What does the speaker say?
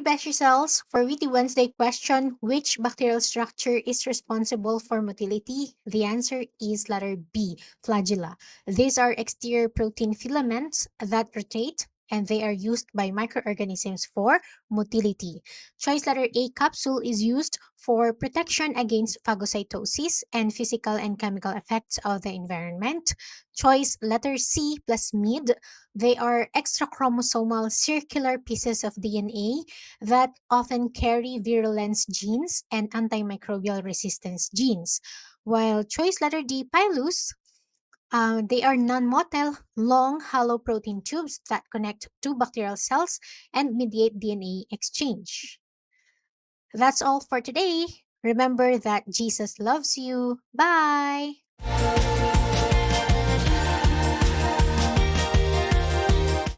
beshiecells. For Witty Wednesday question, which bacterial structure is responsible for motility? The answer is letter B, flagella. These are exterior protein filaments that rotate, and they are used by microorganisms for motility. Choice letter A, capsule, is used for protection against phagocytosis and physical and chemical effects of the environment. Choice letter C, plasmid. They are extrachromosomal circular pieces of DNA that often carry virulence genes and antimicrobial resistance genes. While choice letter D, pilus, they are non-motile, long, hollow protein tubes that connect two bacterial cells and mediate DNA exchange. That's all for today. Remember that Jesus loves you. Bye.